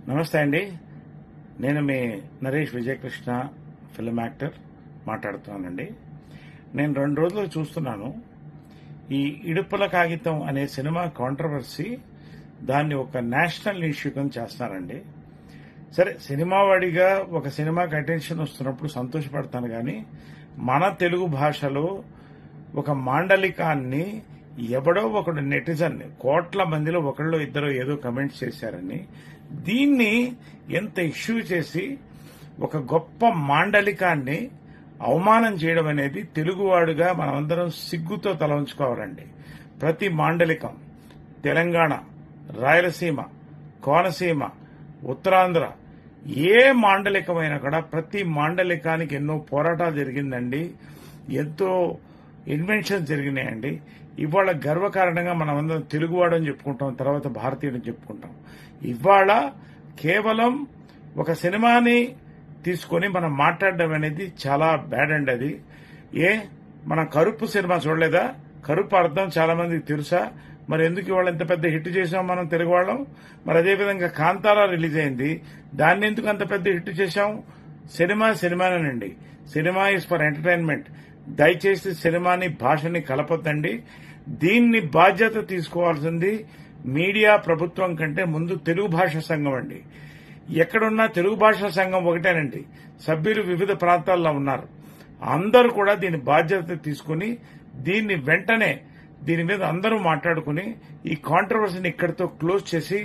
నమస్తే అండి. నేను మీ నరేష్ విజయకృష్ణ, ఫిల్మ్ యాక్టర్ మాట్లాడుతున్నానండి. నేను 2 రోజులు చూస్తున్నాను. ఈ ఇడుపుల కాగితం అనే సినిమా కాంట్రవర్సీ దాన్ని ఒక నేషనల్ ఇష్యూ కింద చేస్తున్నారండి. సరే, సినిమా వాడిగా ఒక సినిమాకి అటెన్షన్ వస్తున్నప్పుడు సంతోషపడతాను, కానీ మన తెలుగు భాషలో ఒక మాండలికాన్ని ఎవడో ఒకడు నెటిజన్ కోట్ల మందిలో ఒకళ్ళు ఇద్దరు ఏదో కమెంట్స్ చేశారని దీన్ని ఎంత ఇష్యూ చేసి ఒక గొప్ప మాండలికాన్ని అవమానం చేయడం అనేది తెలుగువాడుగా మనమందరం సిగ్గుతో తల ఉంచుకోవాలండి. ప్రతి మాండలికం తెలంగాణ, రాయలసీమ, కోనసీమ, ఉత్తరాంధ్ర ఏ మాండలికమైనా కూడా ప్రతి మాండలికానికి ఎన్నో పోరాటాలు జరిగిందండి, ఎంతో ఇన్వెన్షన్స్ జరిగినాయండి. ఇవాళ గర్వకారణంగా మనమందరం తెలుగువాడని చెప్పుకుంటాం, తర్వాత భారతీయుడని చెప్పుకుంటాం. ఇవాళ కేవలం ఒక సినిమాని తీసుకొని మనం మాట్లాడడం అనేది చాలా బ్యాడ్ అండి. అది మనం కరుపు సినిమా చూడలేదా? కరుపు అర్థం చాలా మందికి తెలుసా? మరి ఎందుకు ఇవాళ ఎంత పెద్ద హిట్ చేసాం మనం తెలుగు వాళ్ళం? మరి అదేవిధంగా కాంతారా రిలీజ్ అయింది, దాన్ని ఎందుకు అంత పెద్ద హిట్ చేశాం? సినిమానేనండి. Cinema is for entertainment. దయచేసి సినిమాని భాషని కలపొద్దండి. దీన్ని బాధ్యత తీసుకోవాల్సింది మీడియా, ప్రభుత్వం కంటే ముందు తెలుగు భాషా సంఘం అండి. ఎక్కడున్నా తెలుగు భాషా సంఘం ఒకటేనండి. సభ్యులు వివిధ ప్రాంతాల్లో ఉన్నారు. అందరూ కూడా దీని బాధ్యత తీసుకుని దీన్ని వెంటనే దీని మీద అందరూ మాట్లాడుకుని ఈ కాంట్రవర్సీని ఇక్కడితో క్లోజ్ చేసి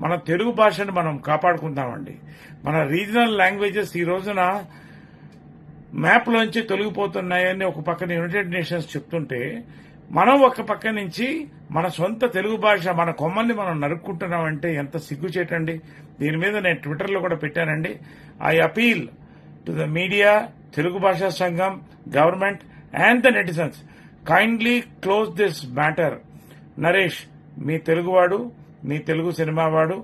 మన తెలుగు భాషను మనం కాపాడుకుందామండి. మన రీజనల్ లాంగ్వేజెస్ ఈ రోజున మ్యాప్లోంచి తొలగిపోతున్నాయని ఒక పక్కన యునైటెడ్ నేషన్స్ చెప్తుంటే, మనం ఒక పక్క నుంచి మన సొంత తెలుగు భాష మన కొమ్మల్ని మనం నరుక్కుంటున్నామంటే ఎంత సిగ్గుచేటండి. దీని మీద నేను ట్విట్టర్లో కూడా పెట్టానండి. I appeal to the media, Telugu Bhasha Sangham, government and the netizens, kindly close this matter. Naresh మీ తెలుగువాడు, మీ తెలుగు సినిమావాడు,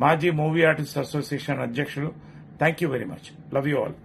మాజీ మూవీ ఆర్టిస్ట్ అసోసియేషన్ అధ్యక్షుడు. Thank you very much. Love you all.